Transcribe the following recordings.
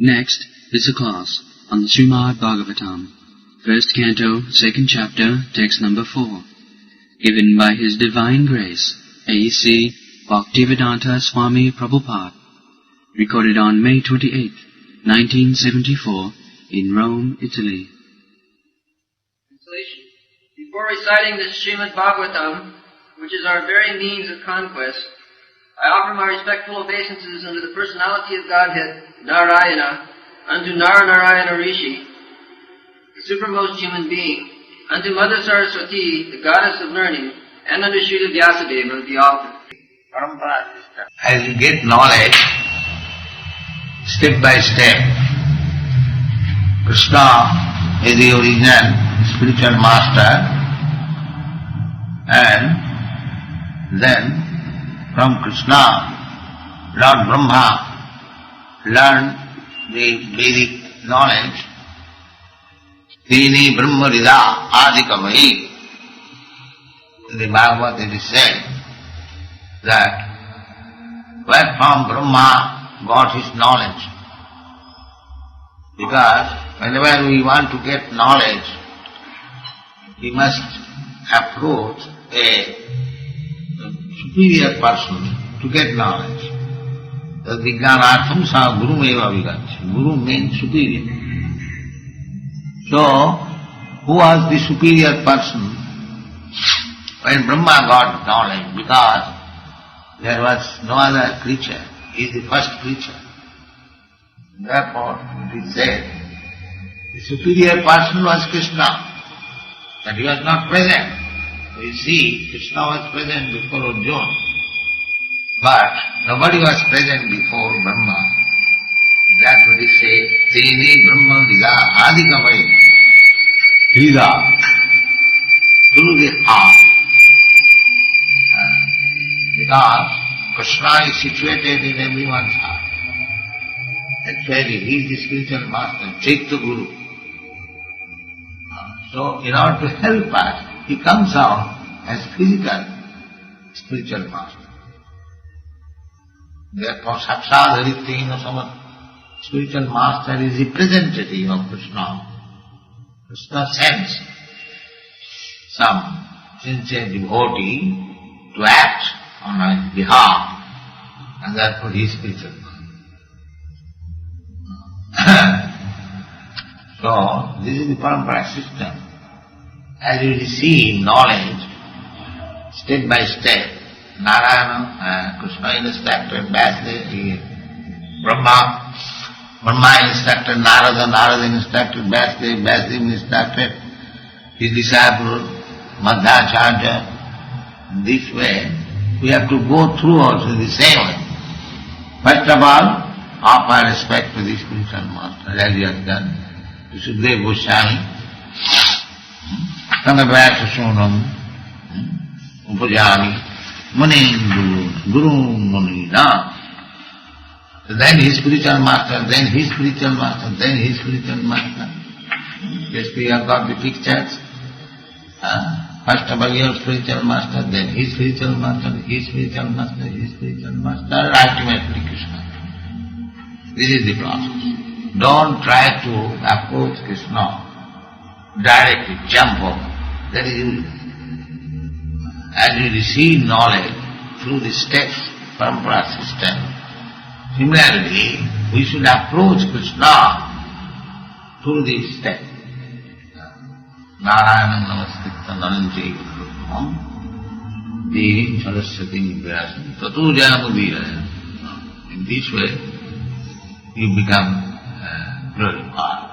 Next is a class on the Srimad-Bhagavatam, first canto, second chapter, text number 4, given by His Divine Grace, A.C. Bhaktivedanta Swami Prabhupada, recorded on May 28, 1974, in Rome, Italy. Translation. Before reciting the Srimad-Bhagavatam, which is our very means of conquest, I offer my respectful obeisances unto the Personality of Godhead, Narayana, unto Nara-narayana Rsi, the supermost human being, unto Mother Sarasvati, the goddess of learning, and unto Srila Vyasadeva, the author. As you get knowledge, step by step, Krishna is the original spiritual master, and then from Krishna, Lord Brahma learned the Vedic knowledge. Tini Brahma Rida Adikamahi. In the Bhagavatam it is said that where from Brahma got his knowledge. Because whenever we want to get knowledge, we must approach a superior person to get knowledge. The Vijnanartham sa Guru eva vigacchati. Guru means superior. So, who was the superior person when Brahma got knowledge? Because there was no other creature. He is the first creature. Therefore, it is said, the superior person was Krishna, but he was not present. You see, Krishna was present before Arjuna, but nobody was present before Brahma. That's what he says, Tini Brahma Vida Adikamai. Vida, through the heart. Because Krishna is situated in everyone's heart. Actually, he is the spiritual master, Chaitya Guru. So, in order to help us, he comes out as physical spiritual master. Therefore, Sakshat Haritin, some spiritual master is representative of Krishna. Krishna sends some sincere devotee to act on his behalf, and therefore he is spiritual master. So, this is the parampara system. As you receive knowledge, step by step, Narayana, Krishna instructed Vyasadeva, Brahma instructed Narada, Narada instructed Vyasadeva, Vyasadeva instructed his disciple Madhacharya. This way, we have to go through also the same way. First of all, offer respect to the spiritual master, as he has done to Sukadeva Goswami. Sangavata Sunam Upajami Muni Guru Munina. Then his spiritual master, then his spiritual master, then his spiritual master. Yes, we have got the pictures. First of all your spiritual master, then his spiritual master, his spiritual master, his spiritual master, ultimately Krishna. This is the process. Don't try to approach Krishna directly, jump over. That is useless. As you receive knowledge through the steps, parampara system, similarly, we should approach Krishna through these steps. Nara-narayana Rsi Devim Sarasvati Vyasam Tatu Janamudira. In this way, you become glorified.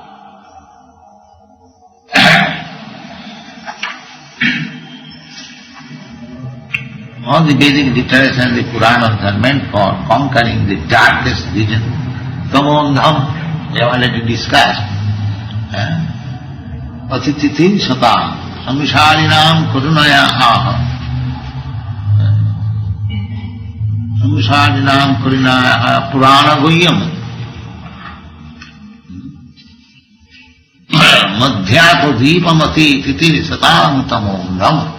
All the Vedic literatures and the Puranas are meant for conquering the darkest vision. Tamondham, we have already discussed. Atititim satam, samvisharinam karunayaha. Samvisharinam karunayaha purana guhyam. Madhyato deepamati titi satam tamondham.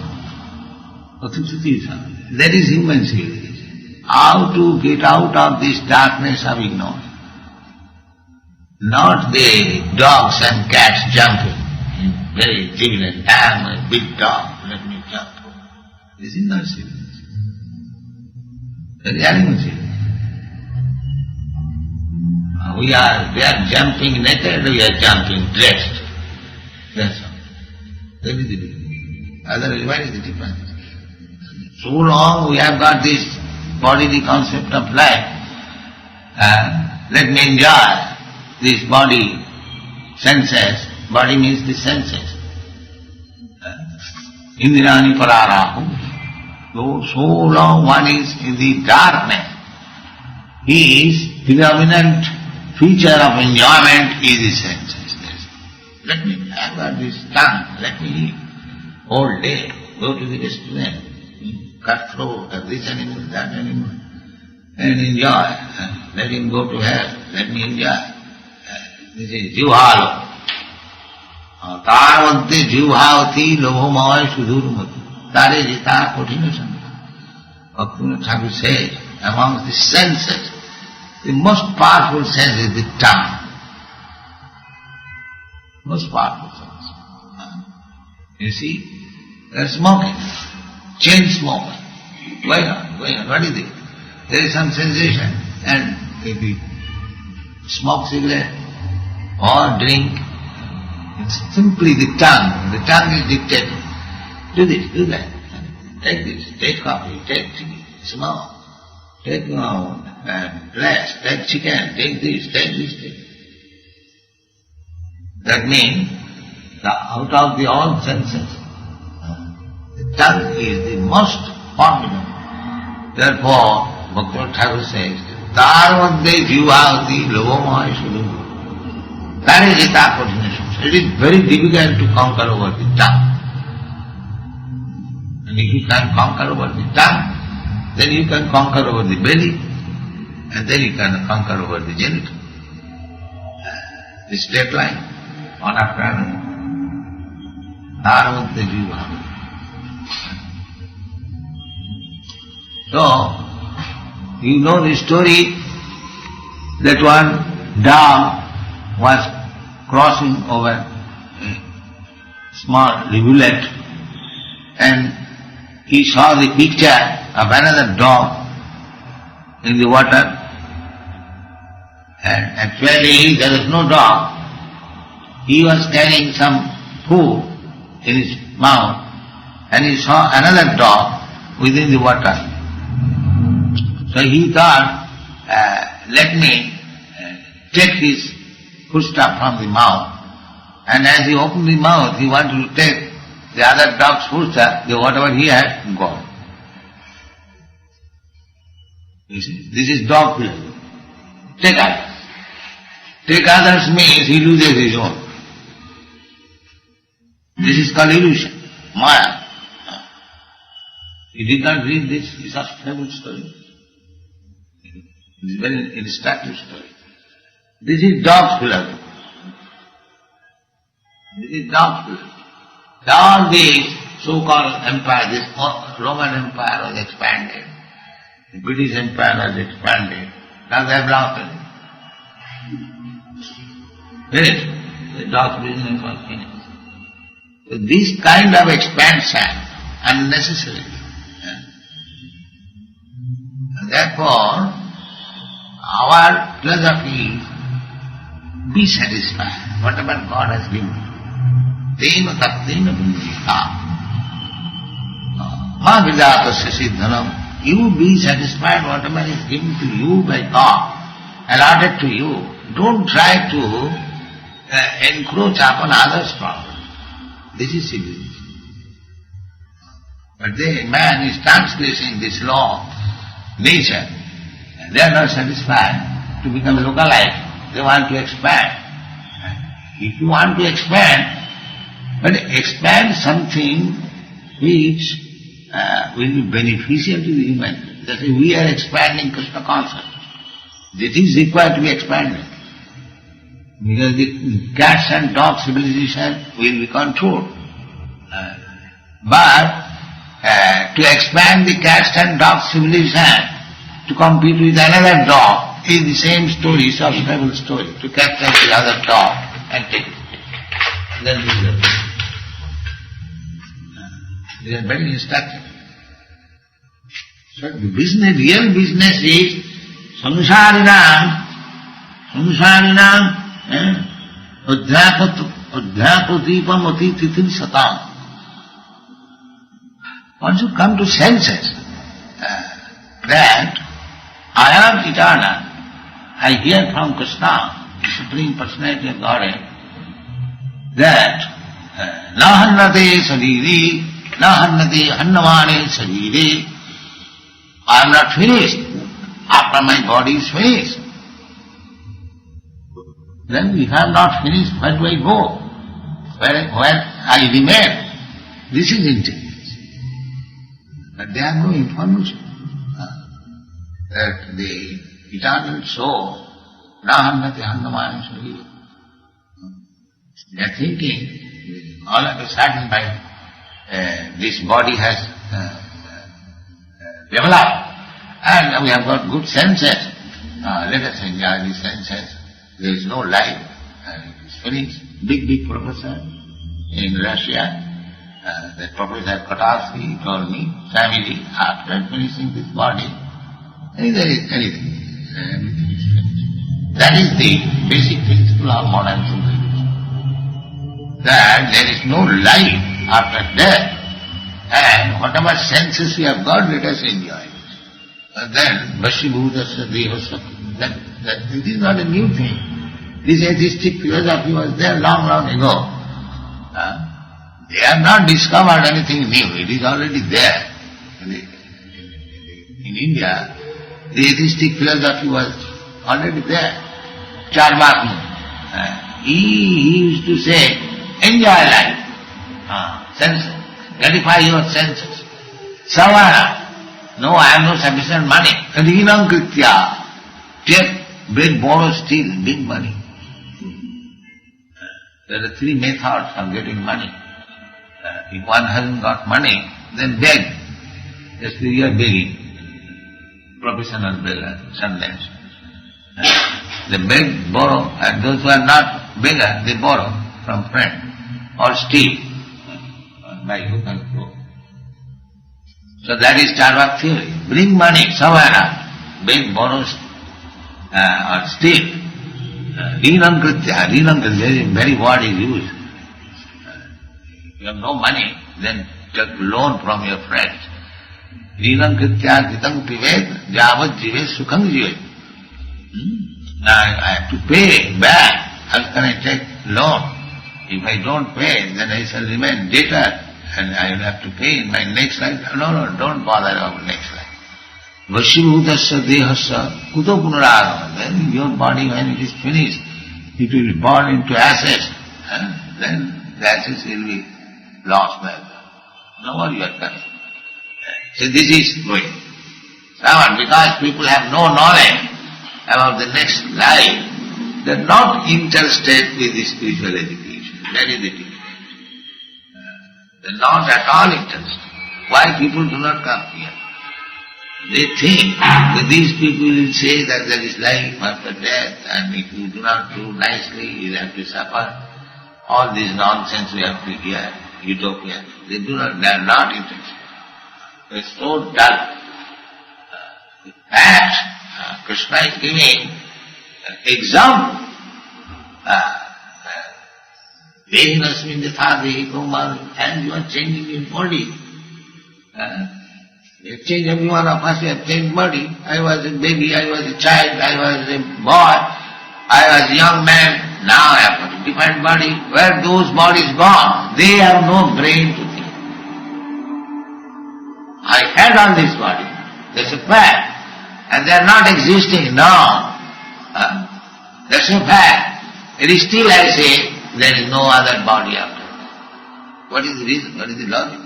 That is human civilization. How to get out of this darkness of ignorance. not the dogs and cats jumping. Very jubilant. I am a big dog, let me jump. This is not civility. That is animal civility. They are jumping naked, we are jumping dressed. That's all. That is the difference. Otherwise, what is the difference? So long we have got this bodily concept of life. Let me enjoy this body, senses. Body means the senses. Indrani pararahu. So long one is in the darkness, his predominant feature of enjoyment is the senses. Let me have got this tongue, let me eat all day, go to the restaurant, cut throat of this animal, that animal, and enjoy. Let him go to hell, let me enjoy. This is jivhalo. তার মধ্যে জিহ্বাবতী লোভময় সুদূরমতি তারে জিতা কঠিন সঙ্গে. Bhaktivinoda Thakur says, amongst the senses, the most powerful sense is the tongue. Most powerful sense. You see, they are smoking, chain smoking. Why not? What is it? There is some sensation, and if you smoke cigarette or drink, it's simply the tongue. The tongue is dictating. Do this, do that. Take this, take coffee, take tea, smoke, take flesh, take chicken, take this, take this. That means, out of the all senses, the tongue is the most formidable. Therefore, Bhaktivinoda Thakur says, Tar madhye jivavati lovomoy sudhu. That is jita coordination. It is very difficult to conquer over the tongue. And if you can conquer over the tongue, then you can conquer over the belly, and then you can conquer over the genital. The straight line, one after another. Nara-narayana Rsi. So, you know the story that one dog was crossing over a small rivulet, and he saw the picture of another dog in the water, and actually there was no dog. He was carrying some food in his mouth, and he saw another dog within the water. So he thought, let me take his foodstuff from the mouth, and as he opened the mouth, he wanted to take the other dog's foodstuff, whatever he had, gone. You see, this is dog philosophy. Take others. Take others means he loses his own. This is called illusion, Maya. You did not read this, it's a famous story. It's a very instructive story. This is dog's philosophy. This is dog's philosophy. All these so-called empires, this Roman Empire was expanded, the British Empire was expanded, now they have lost it. Finished. The dog's business was finished. So this kind of expansion, unnecessary. And therefore, our philosophy is be satisfied, whatever God has given you. Tena tattena bindita. Ma vidatasya siddhanam. You be satisfied whatever is given to you by God, allotted to you. Don't try to encroach upon others' problem. This is civilization. But man is transgressing this law, nature, and they are not satisfied to become localized. They want to expand. If you want to expand, but expand something which will be beneficial to the human. That is, we are expanding Krishna consciousness. This is required to be expanded. Because the cats and dog civilization will be controlled. But to expand the cats and dog civilization to compete with another dog, is the same story, subscribable story, to capture the other top and take it. Then they are very instructive. So the business, real business is samsarinam, adhyapatipam atititin satam. Once you come to senses, that I am eternal, I hear from Krishna, the Supreme Personality of Godhead, that nahannate sariri, nahannate hannamane sariri, I am not finished after my body is finished. Then if I am not finished, where do I go? Where I remain? This is intelligence. But they have no information that the eternal soul, nahannate hannamane sariri. They are thinking, all of a sudden this body has developed and we have got good senses. Let us enjoy the senses. There is no life and it is finished. Big professor in Russia, that Professor Kotarski told me, family, after finishing this body, there is anything is finished. That is the basic principle of modern civilization. That there is no life after death, and whatever senses we have got, let us enjoy it. And then, Vashibhudasya Dehasya, that this is not a new thing. This atheistic philosophy was there long ago. They have not discovered anything new, it is already there. In India, the atheistic philosophy was already there. Charvakya, he used to say, enjoy life, senses, gratify your senses. Savana, no, I have no sufficient money. Rinam kritya, take, beg, borrow, steal, big money. There are three methods of getting money. If one hasn't got money, then beg. Just you are begging. Professional beggar, sometimes. They beg, borrow, and those who are not beggar, they borrow from friend or steal by hook and crook. So that is Charvak theory. Bring money, savana, beg, borrow, or steal. Rinam kritya, the very word is used. If you have no money, then take loan from your friends. Rinam kritya gitang pivet, javat jive sukham jive. Now I have to pay back. How can I take loan? If I don't pay, then I shall remain debtor and I will have to pay in my next life. No, don't bother about next life. Vashibhudasya dehasya kuto punaragama. Then your body, when it is finished, it will be born into ashes. Then the ashes will be lost by God. No more you are coming. So this is going. Because people have no knowledge about the next life, they are not interested with the spiritual education. That is the difference. They are not at all interested. Why people do not come here? They think that these people will say that there is life after death, and if you do not do nicely, you have to suffer. All this nonsense we have to hear, utopia. They are not interested. They are so dull. In fact, Krishna is giving an example. Vehinasmin yathadehi kumar, and you are changing your body. You change every one of us, we have changed body. I was a baby, I was a child, I was a boy, I was a young man, now I have got a different body. Where those bodies gone? They have no brain to think. I had on this body, that's a fact. And they are not existing now. That's a fact. It is still, I say, there is no other body after that. What is the reason? What is the logic?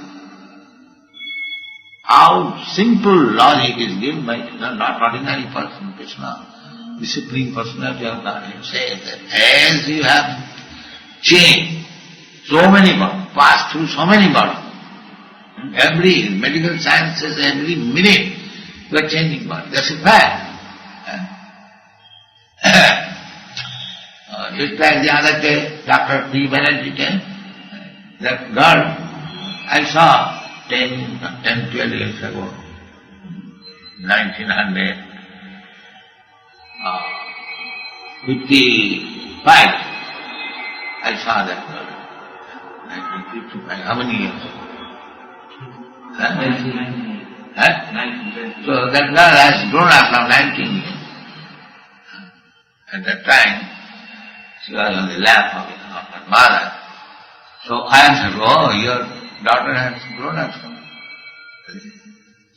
How simple logic is given by not ordinary person, Krishna, the Supreme Personality of Godhead, says that as you have changed so many bodies, passed through so many bodies, every medical sciences, every minute, you are changing body. That's a fact. Just like the other day, Dr. P. Banerjee came, that girl I saw 10, 12 years ago, 1955, I saw that girl. 1955, how many years ago? 1998. So that girl has grown up now 19 years. At that time, she was on the lap of her mother. So I answered, oh, your daughter has grown up so much.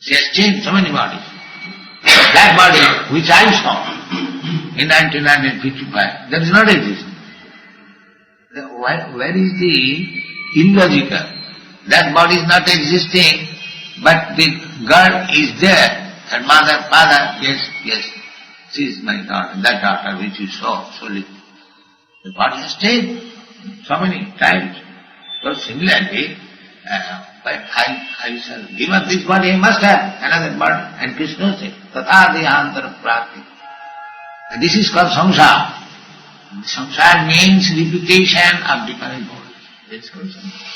She has changed so many bodies. That body which I saw in 1955, that is not existing. Where is the illogical? That body is not existing, but the girl is there. And mother, father, yes, she is my daughter, that daughter which you saw, so little. The body has changed so many times. So similarly, but I shall give up this body, I must have another body. And Krishna said, Tata Dehantara Prati. This is called samsara. Samsara means repetition of different bodies. It's called samsara.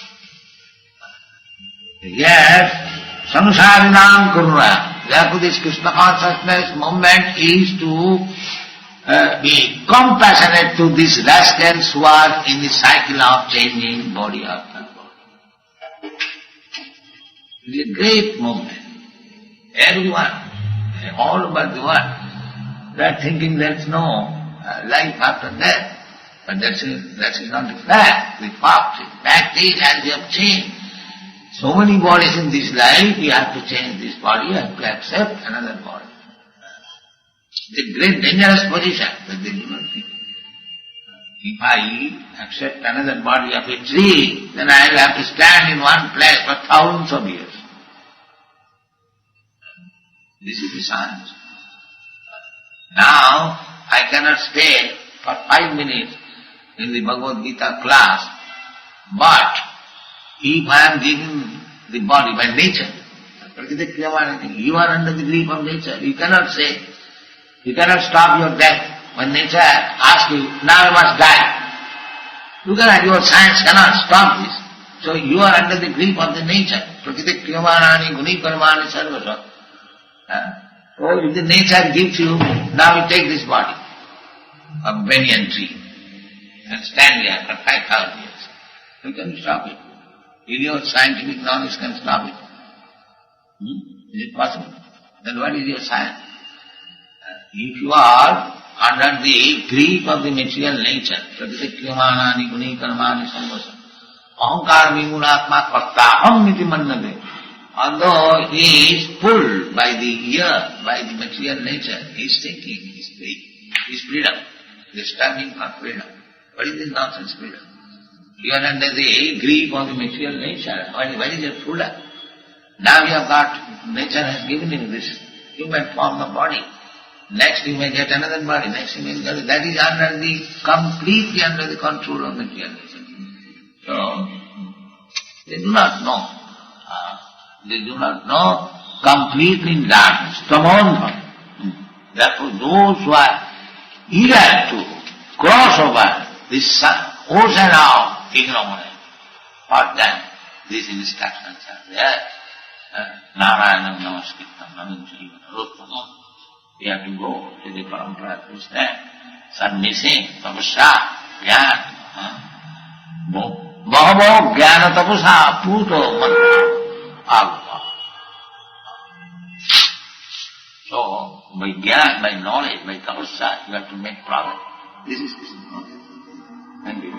Yes, samsarinam kurva. Therefore this Krishna consciousness movement is to be compassionate to these rascals who are in the cycle of changing body after body. It is a great movement. Everyone, all over the world, they are thinking there is no life after death. But that is not the fact. The fact is, as we have changed so many bodies in this life, we have to change this body, we have to accept another body. It's a great dangerous position that they do not think. If I accept another body of a tree, then I will have to stand in one place for thousands of years. This is the science. Now, I cannot stay for 5 minutes in the Bhagavad Gita class, but if I am given the body by nature, you are under the grip of nature. You cannot say, you cannot stop your death when nature asks you, now you must die. You cannot, your science cannot stop this. So you are under the grip of the nature. Prakriti kriyamanani guni karmani sarvasa. So if the nature gives you, now you take this body of banyan tree and stand here for 5,000 years. You can stop it. Your scientific knowledge can stop it. Is it possible? Then what is your science? If you are under the grip of the material nature, prakriti-kriyamanani guni-karmani samvasa, ahankar vimunatma kartaham iti mannade, although he is pulled by the ear, by the material nature, he is thinking, he is free, he is freedom, he is standing for freedom. What is this nonsense freedom? You are under the grip of the material nature. Where is your freedom? Now you have got, nature has given you this human form of body. Next you may get another body, next you may get, that is under the, completely under the control of material nature. So, they do not know. They do not know, completely in darkness, tamandha. Therefore those who are eager to cross over this ocean of ignorance, for them these instructions are there. Nara-narayana Rsi. We have to go to the parampara to stand. Submissing, tapasya, jnana. Bahavo jnana tapasya puto mantra agva. So, by jnana, by knowledge, by tapasya, you have to make progress. This is Krishna. Thank you.